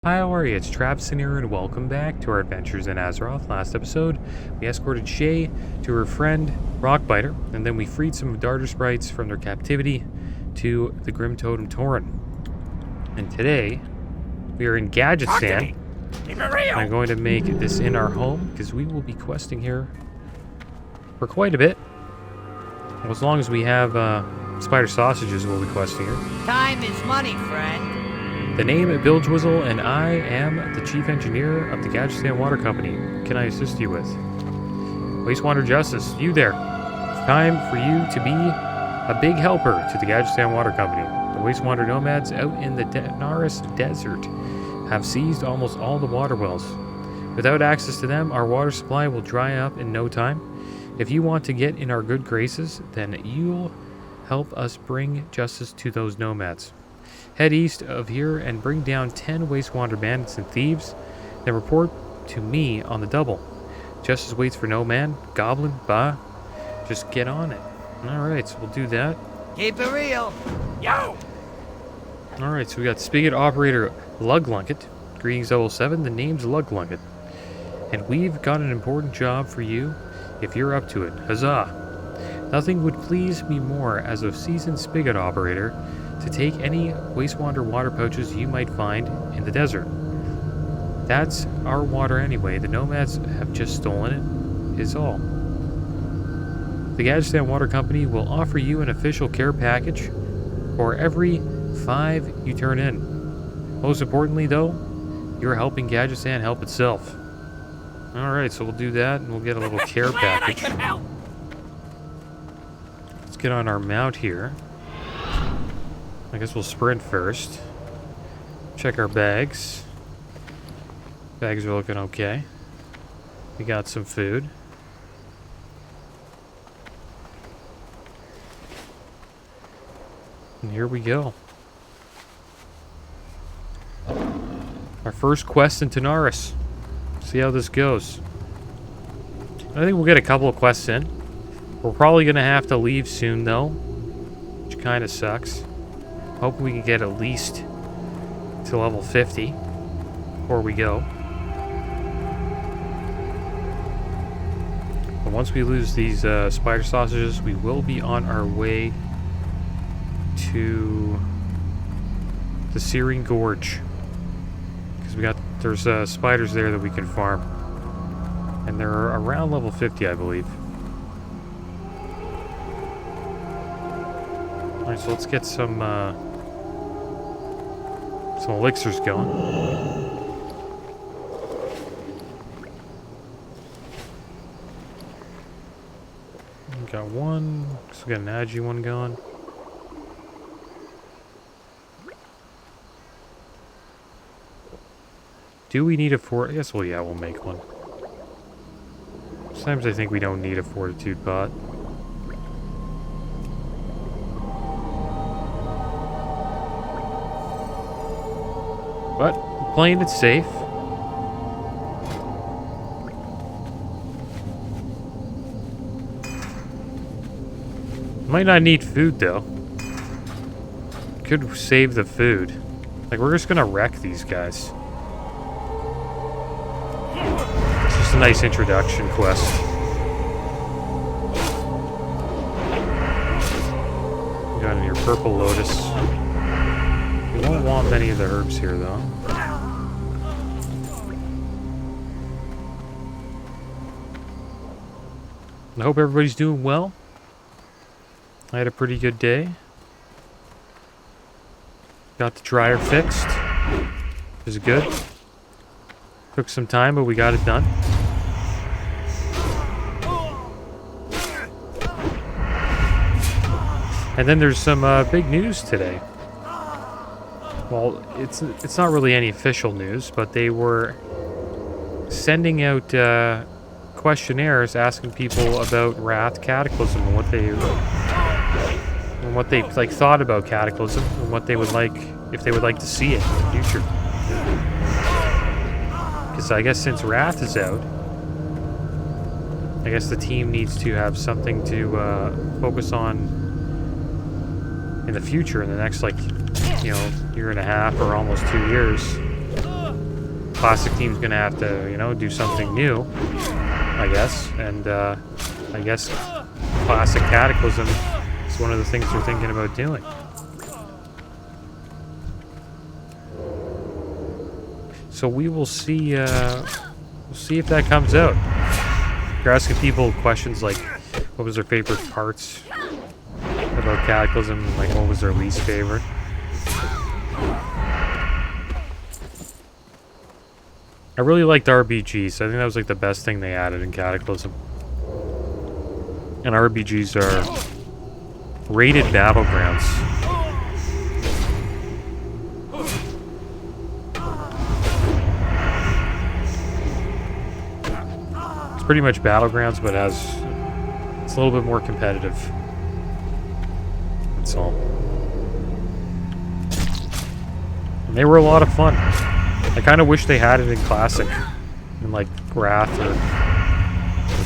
Hi, how are you? It's Traviseen here, and welcome back to our adventures in Azeroth. Last episode, we escorted Shay to her friend, Rockbiter, and then we freed some Darter Sprites from their captivity to the Grim Totem Tauren. And today, we are in Gadgetzan. I'm going to make this in our home, because we will be questing here for quite a bit. Well, as long as we have spider sausages, we'll be questing here. Time is money, friend. The name is Bill Jwizzle, and I am the chief engineer of the Gadgetzan Water Company. What can I assist you with? Wastewater Justice, you there. It's time for you to be a big helper to the Gadgetzan Water Company. The wastewater nomads out in the Naris Desert have seized almost all the water wells. Without access to them, our water supply will dry up in no time. If you want to get in our good graces, then you'll help us bring justice to those nomads. Head east of here and bring down 10 wastewater bandits and thieves, then report to me on the double. Justice waits for no man, goblin, bah. Just get on it. Alright, so we'll do that. Keep it real. Yo! Alright, so we got Spigot Operator Luglunket. Greetings 007, the name's Luglunket. And we've got an important job for you if you're up to it. Huzzah! Nothing would please me more as a seasoned Spigot Operator to take any wastewater water pouches you might find in the desert. That's our water anyway. The nomads have just stolen it, is all. The Gadgetzan Water Company will offer you an official care package for every 5 you turn in. Most importantly though, you're helping Gadgetzan help itself. Alright, so we'll do that and we'll get a little care package. Let's get on our mount here. I guess we'll sprint first. Check our bags. Bags are looking okay. We got some food. And here we go. Our first quest in Naris. See how this goes. I think we'll get a couple of quests in. We're probably going to have to leave soon though, which kind of sucks. Hoping we can get at least to level 50 before we go. But once we lose these spider sausages, we will be on our way to the Searing Gorge. Because there's spiders there that we can farm. And they're around level 50, I believe. Alright, so let's get some elixirs going. We got one. So we got an Agi one going. Do we need a fort? I guess, well, yeah, we'll make one. Sometimes I think we don't need a fortitude pot. But playing it safe. Might not need food though. Could save the food. Like, we're just gonna wreck these guys. It's just a nice introduction quest. We got in your purple lotus. We won't want many of the herbs here, though. I hope everybody's doing well. I had a pretty good day. Got the dryer fixed. It was good. Took some time, but we got it done. And then there's some big news today. Well, it's not really any official news, but they were sending out questionnaires asking people about Wrath Cataclysm and what they like thought about Cataclysm and what they would like, if they would like to see it in the future. Because I guess since Wrath is out, I guess the team needs to have something to focus on in the future, in the next, like, you know, year and a half or almost 2 years. Classic team's gonna have to, you know, do something new, I guess. And I guess Classic Cataclysm is one of the things they're thinking about doing. So we will see. We'll see if that comes out. You're asking people questions like, what was their favorite parts about Cataclysm, and like what was their least favorite. I really liked RBGs. I think that was like the best thing they added in Cataclysm. And RBGs are rated battlegrounds. It's pretty much battlegrounds, but it's a little bit more competitive. That's all. And they were a lot of fun. I kind of wish they had it in Classic, in like Wrath or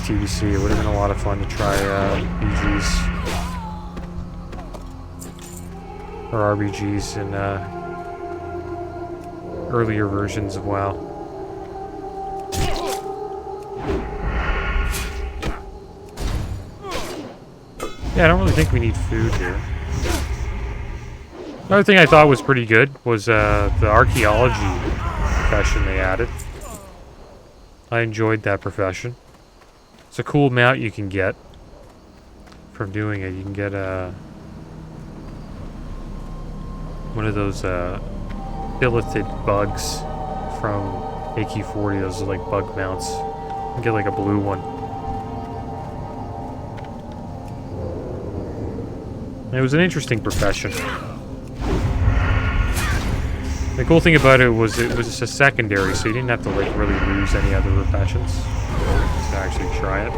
TBC. It would have been a lot of fun to try BGs or RBGs in earlier versions of WoW. Yeah, I don't really think we need food here. Another thing I thought was pretty good was the archaeology profession they added. I enjoyed that profession. It's a cool mount you can get from doing it. You can get one of those billeted bugs from AK-40. Those are like bug mounts. You can get like a blue one. It was an interesting profession. The cool thing about it was just a secondary, so you didn't have to like really lose any other professions to actually try it.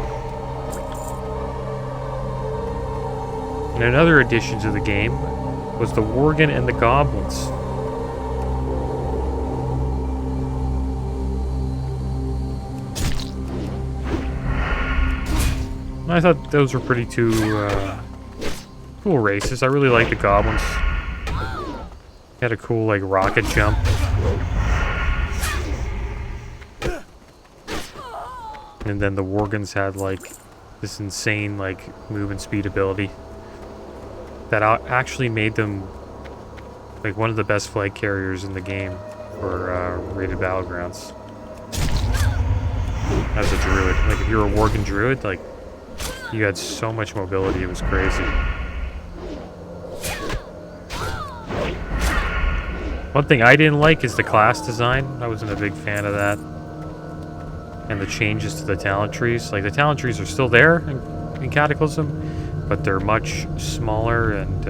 And another addition to the game was the Worgen and the Goblins. I thought those were pretty cool races. I really like the Goblins. Had a cool, like, rocket jump. And then the Worgens had, like, this insane, like, movement speed ability that actually made them, like, one of the best flag carriers in the game for rated battlegrounds. As a druid. Like, if you were a Worgen druid, like, you had so much mobility, it was crazy. One thing I didn't like is the class design. I wasn't a big fan of that. And the changes to the talent trees. Like, the talent trees are still there in Cataclysm, but they're much smaller and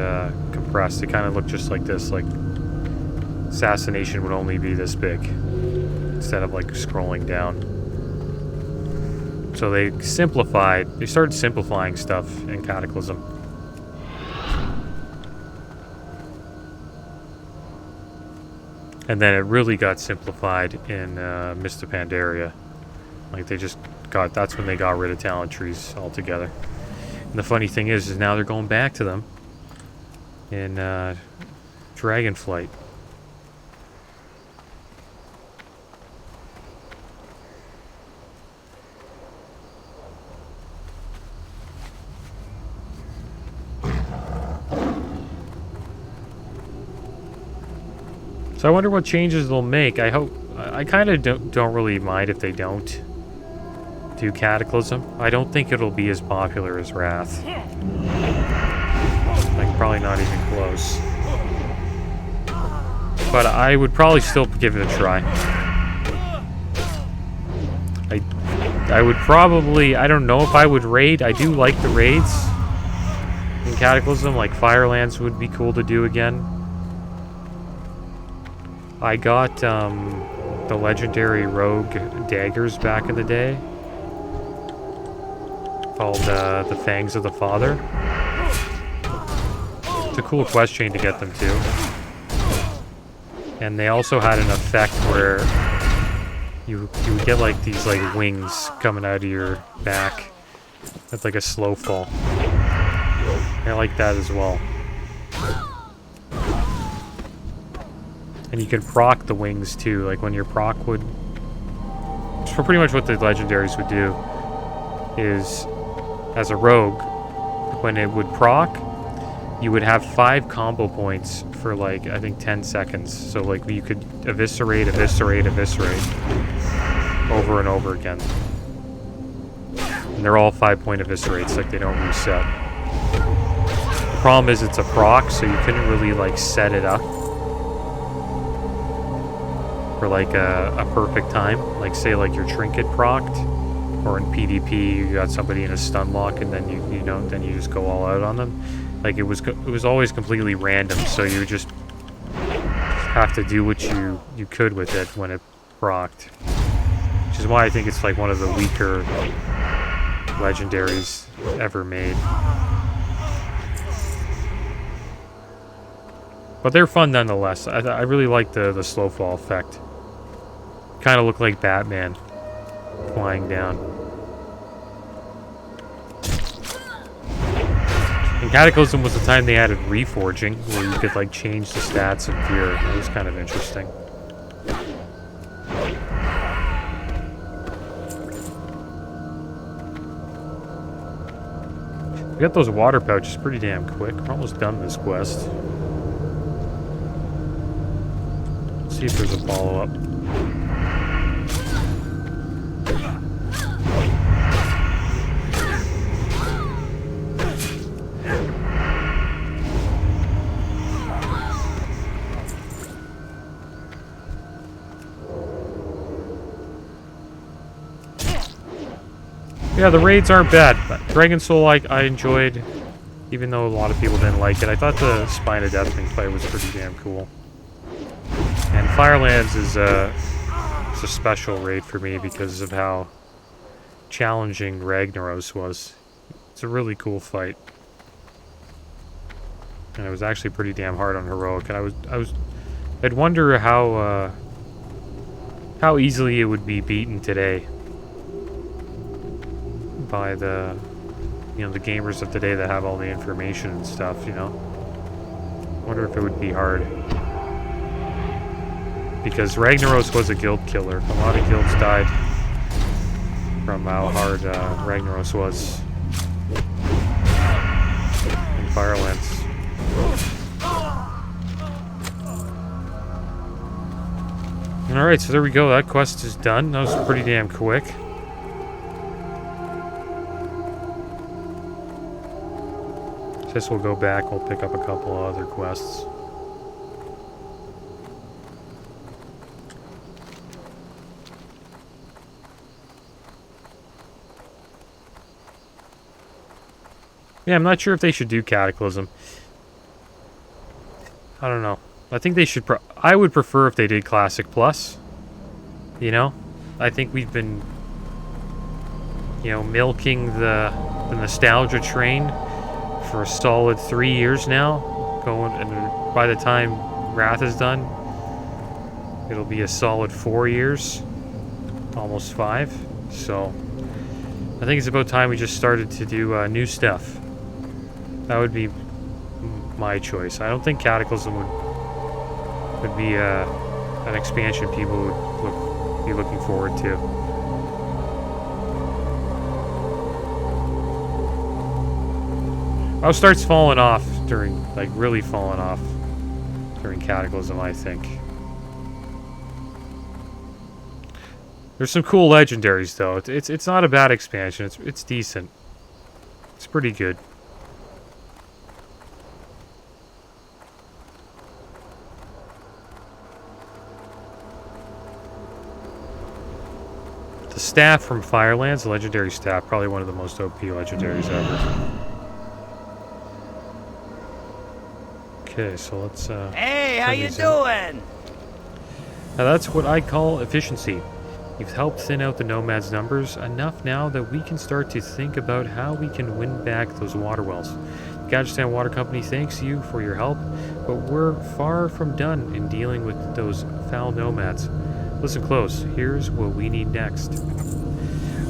compressed. They kind of look just like this. Like, assassination would only be this big instead of, like, scrolling down. So they started simplifying stuff in Cataclysm. And then it really got simplified in Mist of Pandaria. Like, that's when they got rid of talent trees altogether. And the funny thing is now they're going back to them in Dragonflight. So I wonder what changes they'll make. I kind of don't really mind if they don't do Cataclysm. I don't think it'll be as popular as Wrath. Like, probably not even close. But I would probably still give it a try. I would probably, I don't know if I would raid. I do like the raids in Cataclysm. Like, Firelands would be cool to do again. I got the legendary rogue daggers back in the day, called the Fangs of the Father. It's a cool quest chain to get them too. And they also had an effect where you would get like these like wings coming out of your back. That's like a slow fall. I like that as well. And you can proc the wings too, like when your proc would... So pretty much what the legendaries would do is, as a rogue, when it would proc, you would have 5 combo points for like, I think 10 seconds. So like you could eviscerate over and over again. And they're all 5-point eviscerates, like they don't reset. The problem is it's a proc, so you couldn't really like set it up for like a perfect time. Like say like your trinket procced, or in PvP you got somebody in a stun lock and then then you just go all out on them. Like it was always completely random, so you would just have to do what you could with it when it procced. Which is why I think it's like one of the weaker legendaries ever made. But they're fun nonetheless. I really like the slow fall effect. Kind of look like Batman flying down. And Cataclysm was the time they added reforging, where you could like change the stats of gear. It was kind of interesting. We got those water pouches pretty damn quick. We're almost done this quest. Let's see if there's a follow-up. Yeah, the raids aren't bad. Dragon Soul I enjoyed, even though a lot of people didn't like it. I thought the Spine of Deathwing fight was pretty damn cool. And Firelands is a special raid for me because of how challenging Ragnaros was. It's a really cool fight. And it was actually pretty damn hard on Heroic. And I'd wonder how easily it would be beaten today by the the gamers of today that have all the information and stuff, Wonder if it would be hard. Because Ragnaros was a guild killer. A lot of guilds died from how hard Ragnaros was in Firelands. Alright, so there we go. That quest is done. That was pretty damn quick. Guess we'll go back, we'll pick up a couple of other quests. Yeah, I'm not sure if they should do Cataclysm. I don't know. I think they should I would prefer if they did Classic Plus. I think we've been milking the nostalgia train for a solid 3 years now, and by the time Wrath is done, it'll be a solid 4 years, almost 5. So I think it's about time we just started to do new stuff. That would be my choice. I don't think Cataclysm would be an expansion people would be looking forward to. Oh, starts falling off during, really falling off during Cataclysm, I think. There's some cool legendaries, though. It's not a bad expansion. It's decent. It's pretty good. The staff from Firelands, the legendary staff, probably one of the most OP legendaries ever. Okay, so let's Hey, how you doing? Now that's what I call efficiency. You've helped thin out the Nomads' numbers enough now that we can start to think about how we can win back those water wells. Gajestan Water Company thanks you for your help, but we're far from done in dealing with those foul Nomads. Listen close, here's what we need next.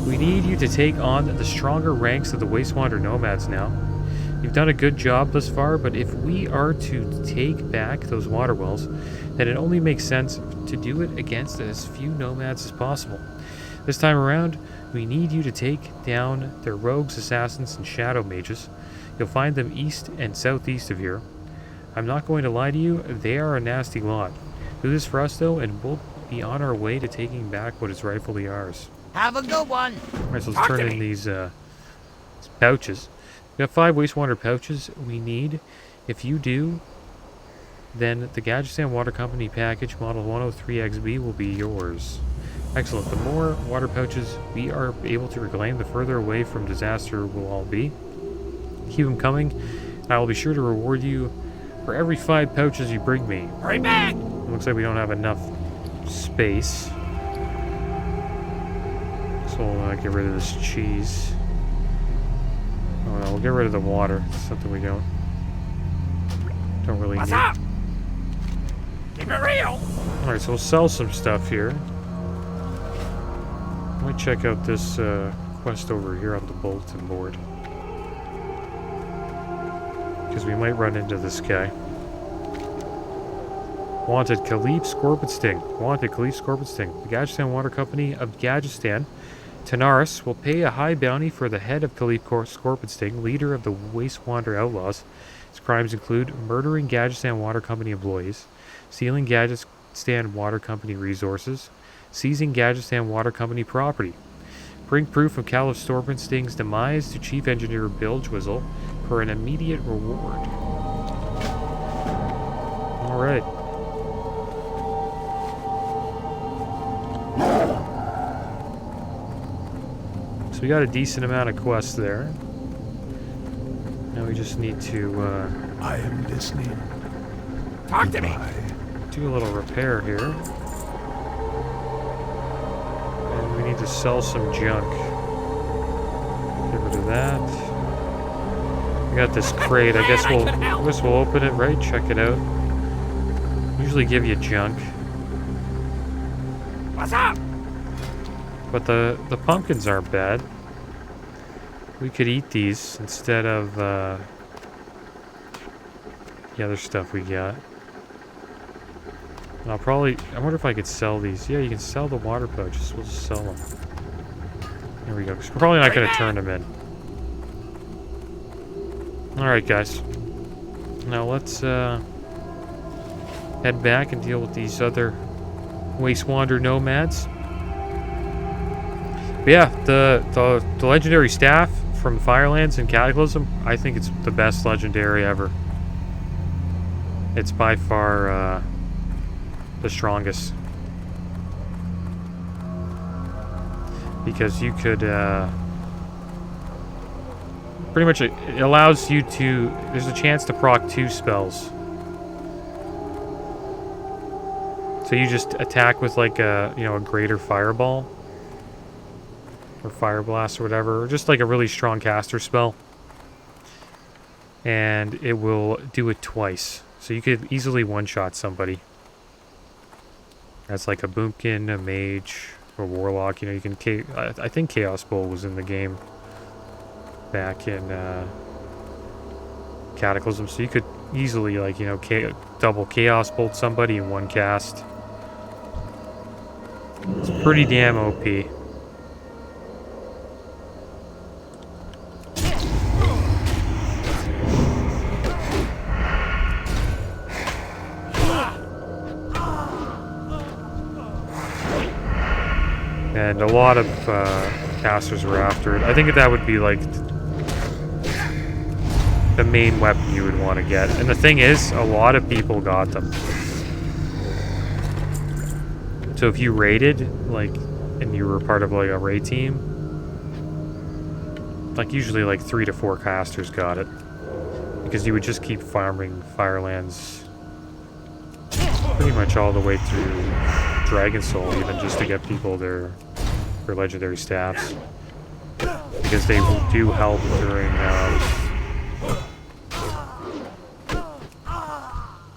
We need you to take on the stronger ranks of the Wastewander Nomads now. You've done a good job thus far, but if we are to take back those water wells, then it only makes sense to do it against as few nomads as possible. This time around, we need you to take down their rogues, assassins, and shadow mages. You'll find them east and southeast of here. I'm not going to lie to you, they are a nasty lot. Do this for us though, and we'll be on our way to taking back what is rightfully ours. Have a good one. Alright, so let's turn in these pouches. We have 5 wastewater pouches we need. If you do, then the Gadgetan Water Company package model 103XB will be yours. Excellent. The more water pouches we are able to reclaim, the further away from disaster we'll all be. Keep them coming, and I will be sure to reward you for every 5 pouches you bring me. Hurry back! It looks like we don't have enough space. So we'll get rid of this cheese. Oh no, we'll get rid of the water. It's something we don't really What's need. up? Keep it real. Alright, so we'll sell some stuff here. Let me check out this quest over here on the bulletin board. Because we might run into this guy. Wanted Khalif Scorpion Sting. Wanted Khalif Scorpion Sting. The Gadgetan Water Company of Gadgetan, Tanaris, will pay a high bounty for the head of Khalif Scorpion Sting, leader of the Wastewater Outlaws. His crimes include murdering Gadgetan Water Company employees, stealing Gadgetan Water Company resources, seizing Gadgetan Water Company property. Bring proof of Khalif Scorpion Sting's demise to Chief Engineer Bill Twizzle for an immediate reward. Alright. So we got a decent amount of quests there. Now we just need to I am listening. Talk to me. do a little repair here. And we need to sell some junk. Get rid of that. We got this crate. I guess we'll open it, right? Check it out. Usually give you junk. What's up? But the pumpkins aren't bad. We could eat these instead of the other stuff we got. And I wonder if I could sell these. Yeah, you can sell the water pouches. We'll just sell them. There we go. 'Cause we're probably not going to turn them in. Alright, guys. Now let's head back and deal with these other Wastewander nomads. But yeah, the legendary staff from Firelands and Cataclysm, I think it's the best legendary ever. It's by far the strongest. Because you could pretty much it allows you to, there's a chance to proc 2 spells. So you just attack with like a greater fireball or fire blast or whatever, or just like a really strong caster spell, and it will do it twice. So you could easily one-shot somebody. That's like a boomkin, a mage, or warlock. You can I think Chaos Bowl was in the game back in Cataclysm, so you could easily double Chaos Bolt somebody in one cast. It's pretty damn OP. And a lot of casters were after it. I think that would be like the main weapon you would want to get. And the thing is, a lot of people got them. So if you raided, and you were part of like a raid team, usually 3 to 4 casters got it. Because you would just keep farming Firelands pretty much all the way through Dragon Soul, even just to get people their legendary staffs, because they do help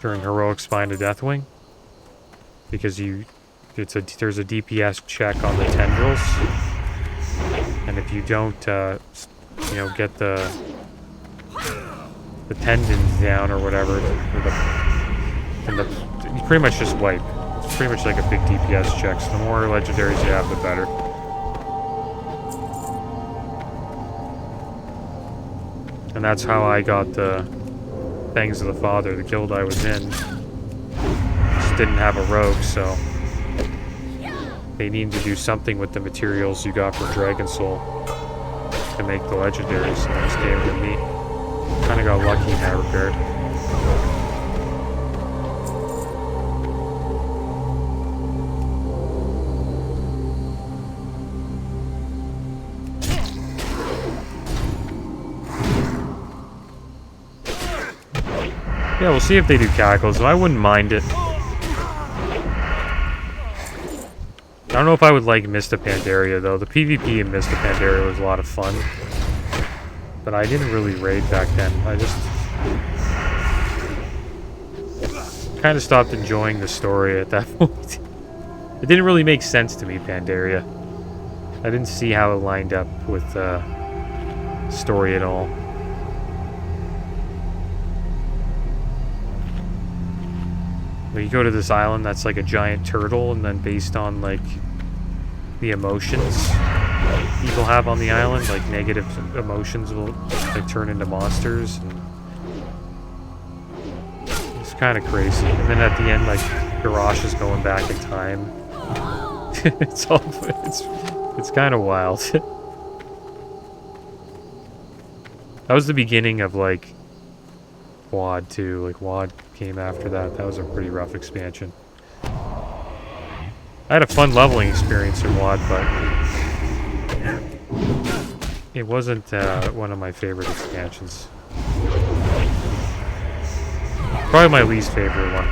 during heroic Spine of Deathwing, because there's a DPS check on the tendrils, and if you don't get the tendons down or whatever, You pretty much just wipe. It's pretty much like a big DPS check. So the more legendaries you have, the better. And that's how I got the Fangs of the Father, the guild I was in. Just didn't have a rogue, so they needed to do something with the materials you got from Dragon Soul to make the legendaries, so they just gave it to me. Kind of got lucky in that regard. Yeah, we'll see if they do Cataclysm. I wouldn't mind it. I don't know if I would like Mist of Pandaria, though. The PvP in Mist of Pandaria was a lot of fun. But I didn't really raid back then. I just kind of stopped enjoying the story at that point. It didn't really make sense to me, Pandaria. I didn't see how it lined up with the story at all. You go to this island that's like a giant turtle, and then based on like the emotions people have on the island, like negative emotions will like turn into monsters. And it's kind of crazy. And then at the end, like Garrosh is going back in time. it's kind of wild. That was the beginning of like WoD too. Like WoD came after that. That was a pretty rough expansion. I had a fun leveling experience in WoD, but it wasn't one of my favorite expansions. Probably my least favorite one.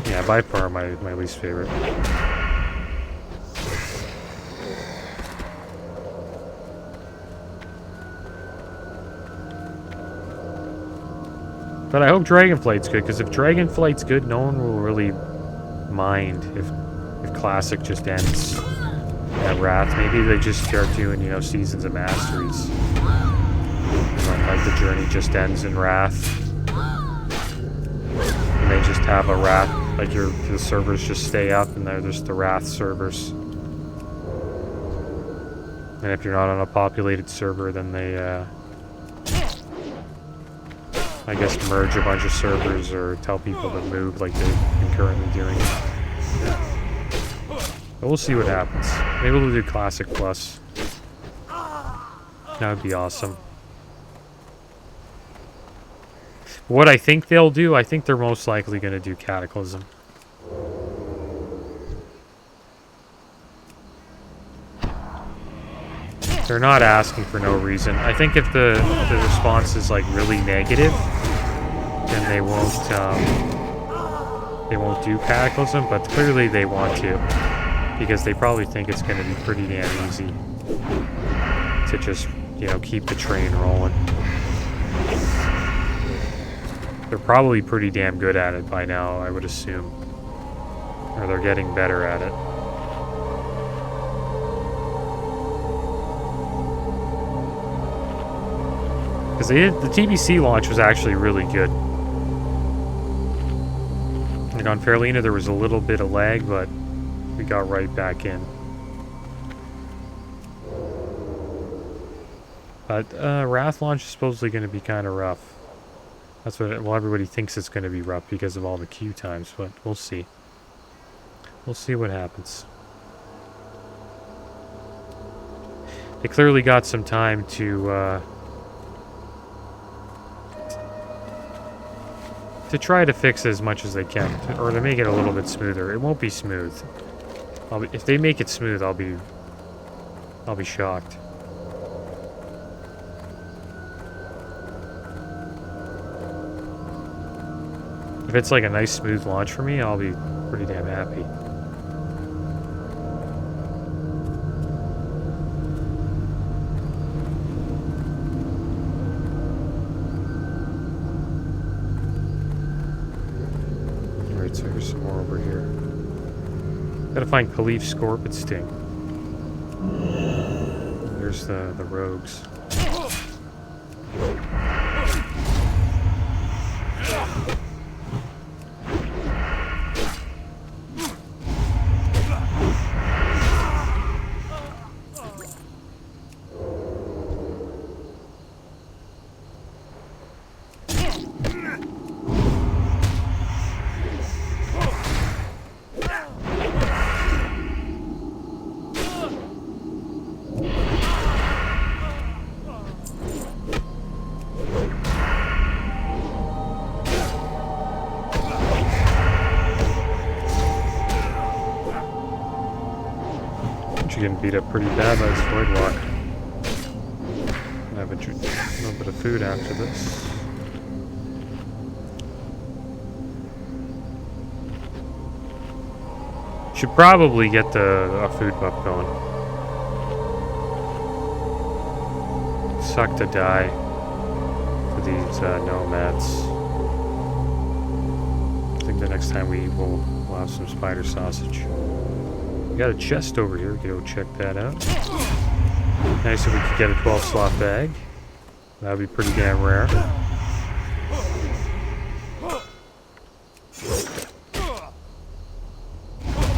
Yeah, by far my least favorite. But I hope Dragonflight's good, because if Dragonflight's good, no one will really mind if Classic just ends at Wrath. Maybe they just start doing, you know, Seasons of Masteries. And then, like, the journey just ends in Wrath. And they just have a Wrath, like, the servers just stay up, and they're just the Wrath servers. And if you're not on a populated server, then they, I guess merge a bunch of servers or tell people to move like they've been currently doing. But we'll see what happens. Maybe we'll do Classic Plus. That would be awesome. What I think they'll do, I think they're most likely going to do Cataclysm. They're not asking for no reason. I think if the response is like really negative, then they won't do Cataclysm, but clearly they want to, because they probably think it's going to be pretty damn easy to just, you know, keep the train rolling. They're probably pretty damn good at it by now, I would assume. Or they're getting better at it. Because the TBC launch was actually really good. Like on Fairlena, there was a little bit of lag, but we got right back in. But Wrath launch is supposedly going to be kind of rough. That's what, well, everybody thinks it's going to be rough because of all the queue times, but we'll see. We'll see what happens. They clearly got some time to try to fix as much as they can, or to make it a little bit smoother. It won't be smooth. If they make it smooth, I'll be shocked. If it's like a nice smooth launch for me, I'll be pretty damn happy. So here's some more over here. Gotta find Khalif Scorpion Sting. There's the rogues. Getting beat up pretty bad by this void walk. I have a little bit of food after this. Should probably get a food buff going. Suck to die for these nomads. I think the next time we'll have some spider sausage. We got a chest over here. We can go check that out. Nice if we could get a 12 slot bag. That would be pretty damn rare.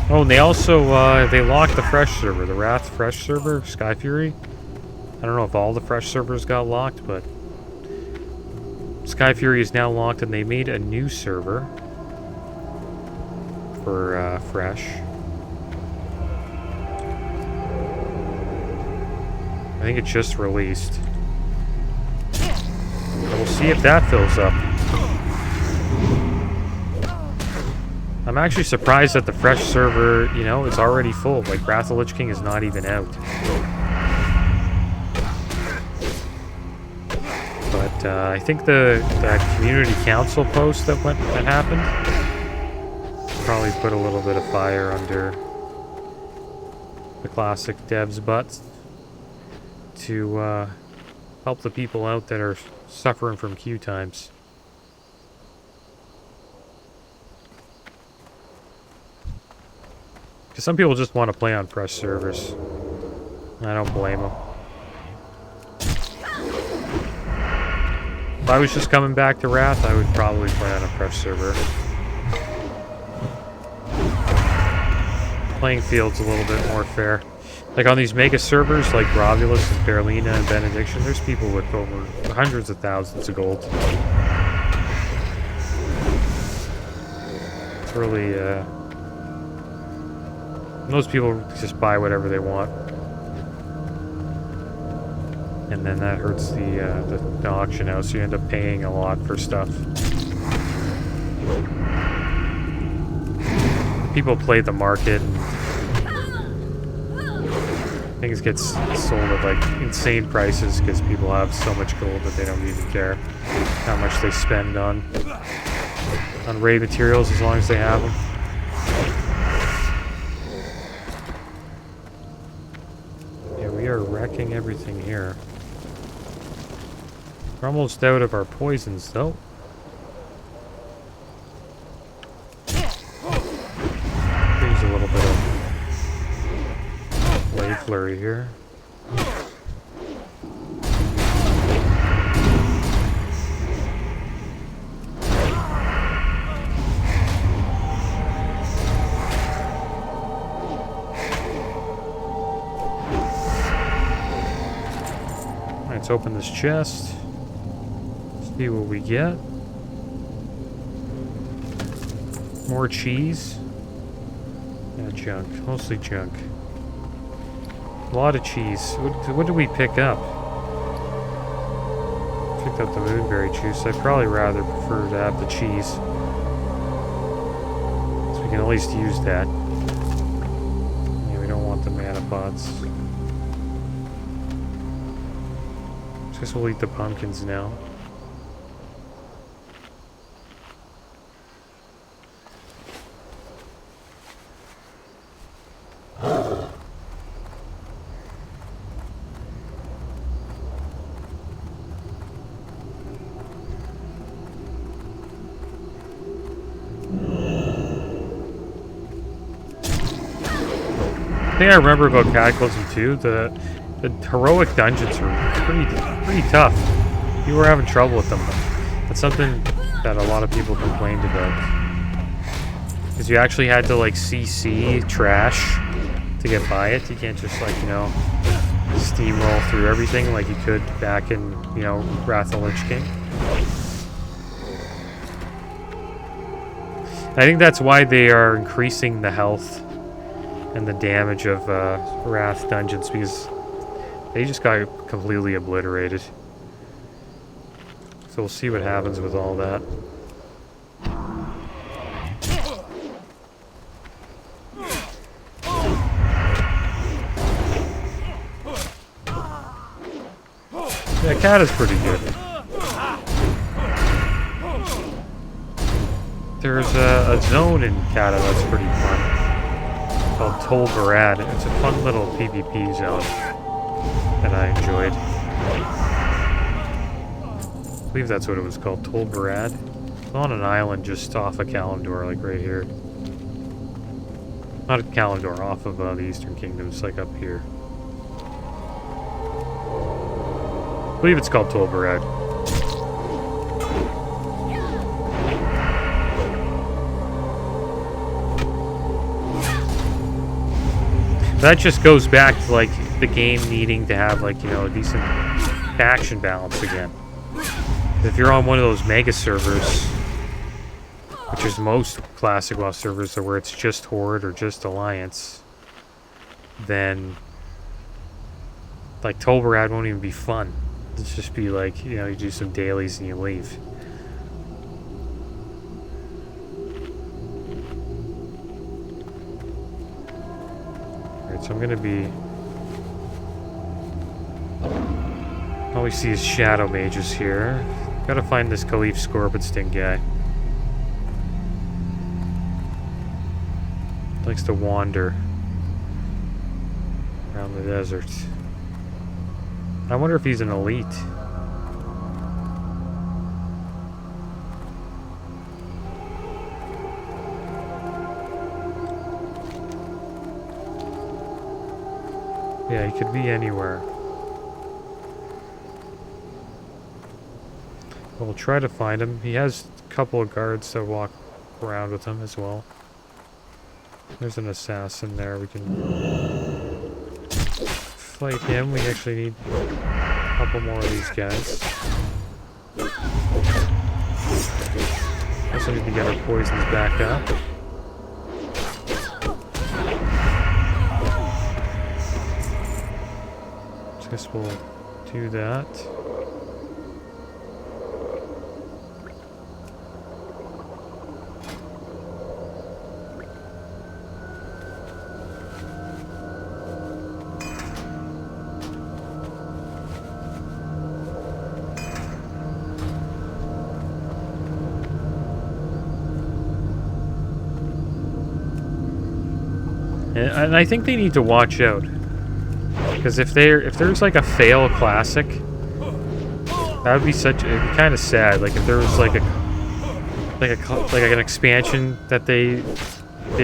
Oh, and they also they locked the fresh server, the Wrath fresh server, Sky Fury. I don't know if all the fresh servers got locked, but Sky Fury is now locked, and they made a new server for fresh. I think it's just released. We'll see if that fills up. I'm actually surprised that the fresh server, you know, is already full. Like, Wrath of the Lich King is not even out. But I think that community council post that happened probably put a little bit of fire under the classic devs' butts to help the people out that are suffering from queue times. Because some people just want to play on fresh servers. I don't blame them. If I was just coming back to Wrath, I would probably play on a fresh server. Playing field's a little bit more fair. Like on these mega servers like Rovulus and Berlina and Benediction, there's people with over hundreds of thousands of gold. It's really, most people just buy whatever they want. And then that hurts the auction house, so you end up paying a lot for stuff. People play the market. Things get sold at like insane prices because people have so much gold that they don't even care how much they spend on raid materials as long as they have them. Yeah, we are wrecking everything here. We're almost out of our poisons though. Brings a little bit of blade flurry here. Let's open this chest. See what we get. More cheese. Yeah, junk. Mostly junk. A lot of cheese. What did we pick up? Picked up the moonberry juice. I'd probably rather prefer to have the cheese. So we can at least use that. Yeah, we don't want the mana pods. I guess we'll eat the pumpkins now. The thing I remember about Cataclysm 2, The heroic dungeons are pretty tough. People were having trouble with them. That's something that a lot of people complained about. Because you actually had to like CC trash to get by it. You can't just like, you know, steamroll through everything like you could back in, you know, Wrath of the Lich King. I think that's why they are increasing the health and the damage of Wrath dungeons, because they just got completely obliterated. So we'll see what happens with all that. Yeah, cat is pretty good. There's a zone in Kata that's pretty fun, called Tol Barad. It's a fun little PvP zone that I enjoyed. I believe that's what it was called, Tol Barad. It's on an island just off of Kalimdor, like right here. Not at Kalimdor, off of the Eastern Kingdoms, like up here. I believe it's called Tol Barad. That just goes back to like the game needing to have like, you know, a decent faction balance again. If you're on one of those mega servers, which is most classic WoW servers where it's just Horde or just Alliance, then like Tol Barad won't even be fun. It'll just be like, you know, you do some dailies and you leave. So I'm gonna be... All we see is shadow mages here. Gotta find this Caliph Scorpidsting guy. Likes to wander around the desert. I wonder if he's an elite. Yeah, he could be anywhere. We'll try to find him. He has a couple of guards that walk around with him as well. There's an assassin there. We can fight him. We actually need a couple more of these guys. Also need to get our poisons back up. Guess we'll do that. And I think they need to watch out. Because if there's like a fail classic, that would be it'd be kind of sad. Like if there was like an expansion that they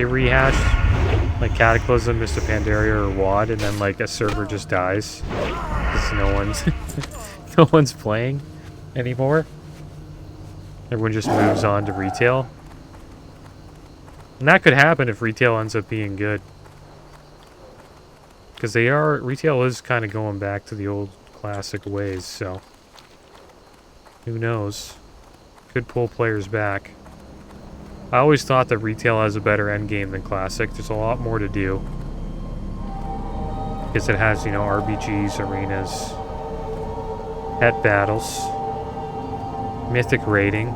rehashed, like Cataclysm, Mist of Pandaria, or WoD, and then like a server just dies because no one's playing anymore. Everyone just moves on to retail, and that could happen if retail ends up being good. Because retail is kind of going back to the old classic ways, so who knows? Could pull players back. I always thought that retail has a better endgame than classic. There's a lot more to do. Because it has, you know, RBGs, arenas, pet battles, mythic rating,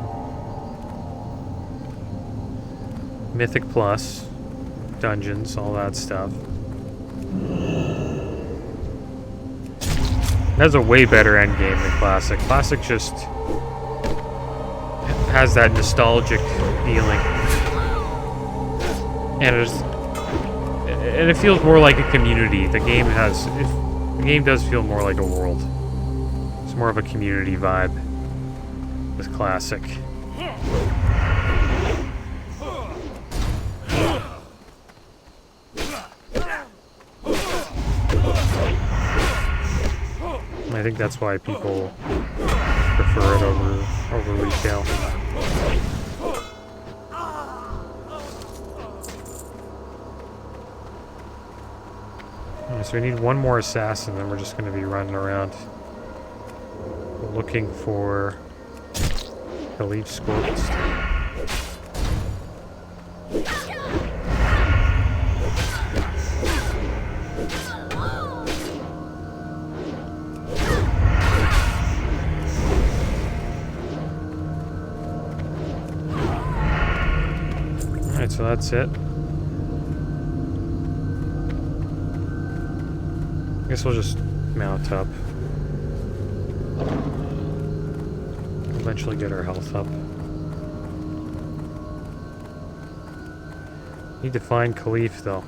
mythic plus, dungeons, all that stuff. That's a way better endgame than Classic. Classic just has that nostalgic feeling. And it feels more like a community. The game does feel more like a world. It's more of a community vibe with Classic. I think that's why people prefer it over retail. So we need one more assassin, then we're just going to be running around looking for Khalif's corpse. Alright, so that's it. I guess we'll just mount up. Eventually get our health up. Need to find Khalif though.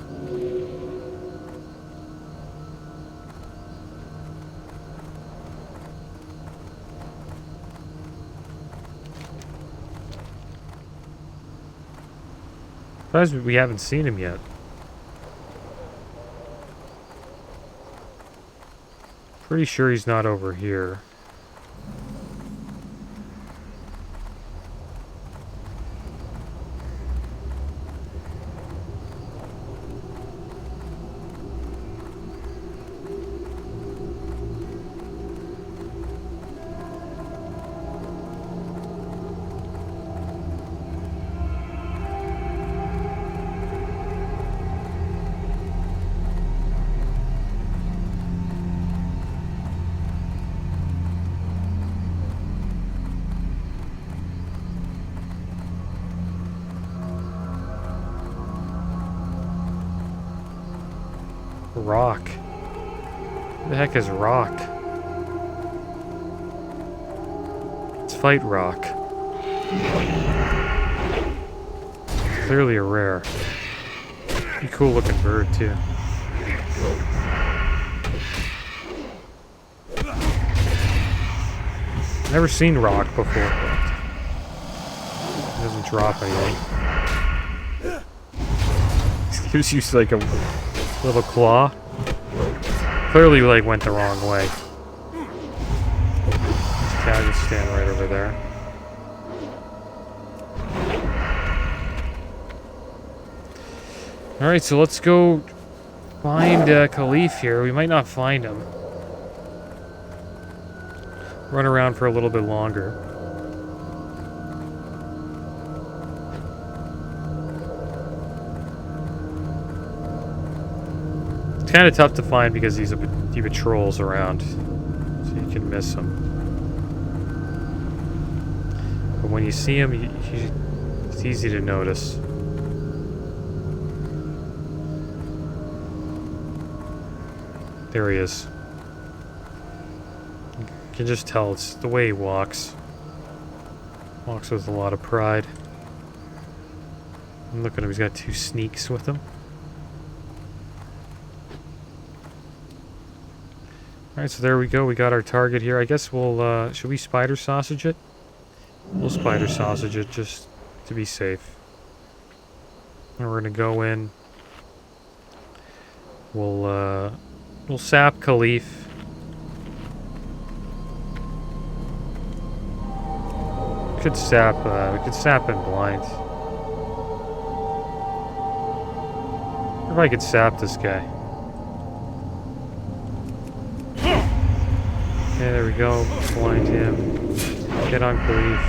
Surprised we haven't seen him yet. Pretty sure he's not over here. Rock. What the heck is rock? Let's fight rock. Clearly a rare. Pretty cool looking bird too. Never seen rock before. It doesn't drop anything. It gives you like a little claw. Clearly, like, went the wrong way. This cat just stand right over there. Alright, so let's go find Khalif here. We might not find him. Run around for a little bit longer. Kind of tough to find because he patrols around, so you can miss him. But when you see him, it's easy to notice. There he is. You can just tell it's the way he walks. Walks with a lot of pride. And look at him, he's got 2 sneaks with him. Alright, so there we go. We got our target here. I guess we'll, should we spider sausage it? We'll spider sausage it just to be safe. And we're gonna go in. We'll sap Khalif. We could sap him blind. If I could sap this guy. Okay, there we go. Blind him. Get on Khalif.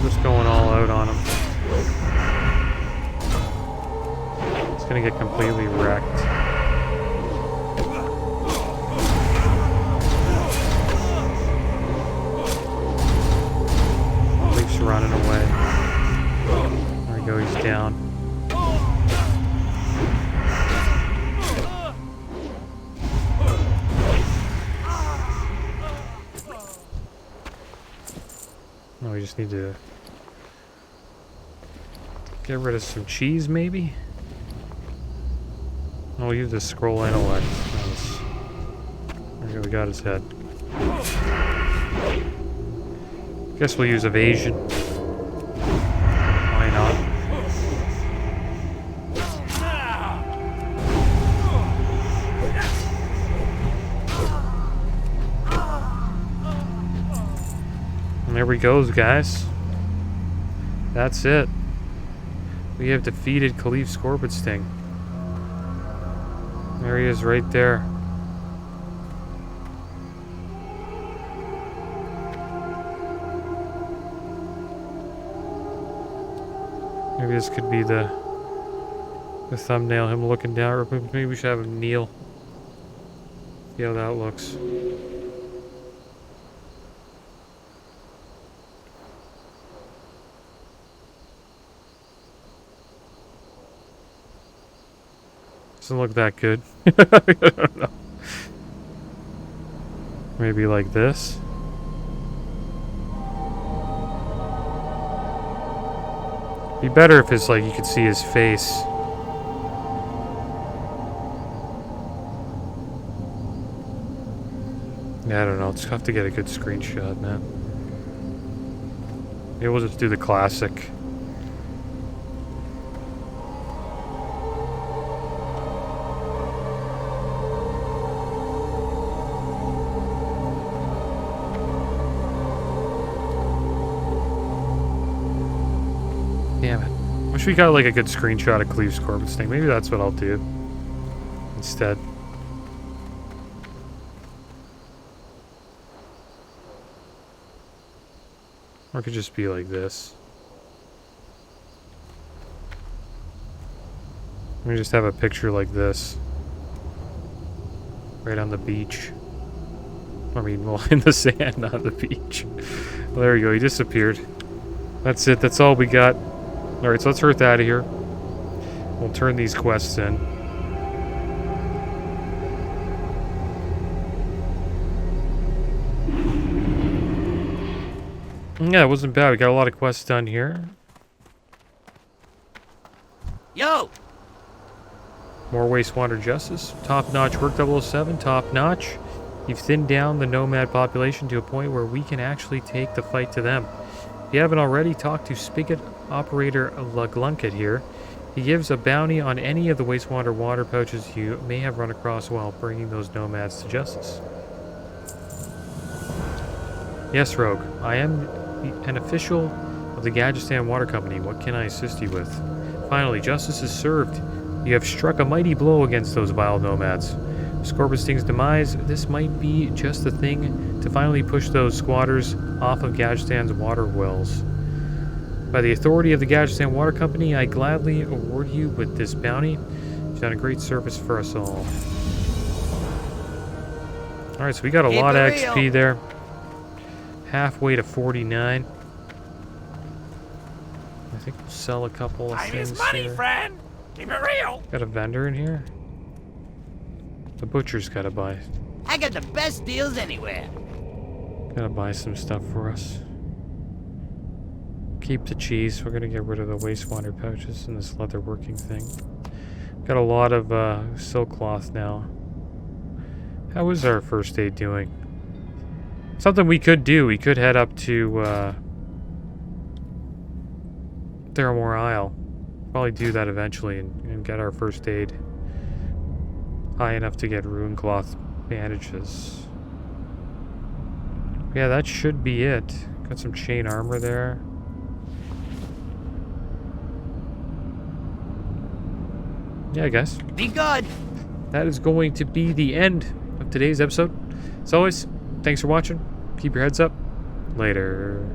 Just going all out on him. It's gonna get completely wrecked. Khalif's running away. There we go, he's down. We just need to get rid of some cheese, maybe? Oh, we'll use the scroll intellect. Nice. Okay, we got his head. Guess we'll use evasion. Why not? There we go, guys. That's it. We have defeated Khalif Scorpion Sting. There he is right there. Maybe this could be the thumbnail, him looking down. Maybe we should have him kneel. See how that looks. Doesn't look that good. I don't know. Maybe like this. Be better if it's like you could see his face. Yeah, I don't know. Just have to get a good screenshot, man. Maybe we'll just do the classic. Damn it. Wish we got like a good screenshot of Khalif Scorpion Sting. Maybe that's what I'll do instead. Or it could just be like this. Let me just have a picture like this. Right on the beach. I mean, well, in the sand, not the beach. Well, there we go. He disappeared. That's it. That's all we got. Alright, so let's earth out of here. We'll turn these quests in. Yeah, it wasn't bad. We got a lot of quests done here. Yo! More Wastewater Justice. Top-notch work 007. Top-notch. You've thinned down the nomad population to a point where we can actually take the fight to them. If you haven't already, talked to Spigot Operator Luglunkett here. He gives a bounty on any of the wastewater water pouches you may have run across while bringing those nomads to justice. Yes, Rogue. I am an official of the Gadgetan Water Company. What can I assist you with? Finally, justice is served. You have struck a mighty blow against those vile nomads. Scorpion Sting's demise, this might be just the thing to finally push those squatters off of Gadgetan's water wells. By the authority of the Gadgetan Water Company, I gladly award you with this bounty. You've done a great service for us all. Alright, so we got a lot of XP there. Halfway to 49. I think we'll sell a couple of things Time is money, here. friend. Keep it real. Got a vendor in here? The butcher's gotta buy. I got the best deals anywhere. Gotta buy some stuff for us. Keep the cheese. We're gonna get rid of the wastewater pouches and this leather working thing. Got a lot of silk cloth now. How is our first aid doing? Something we could do. We could head up to Theramore Isle. Probably do that eventually and get our first aid high enough to get rune cloth bandages. Yeah, that should be it. Got some chain armor there. Yeah, I guess. Be good. That is going to be the end of today's episode. As always, thanks for watching. Keep your heads up. Later.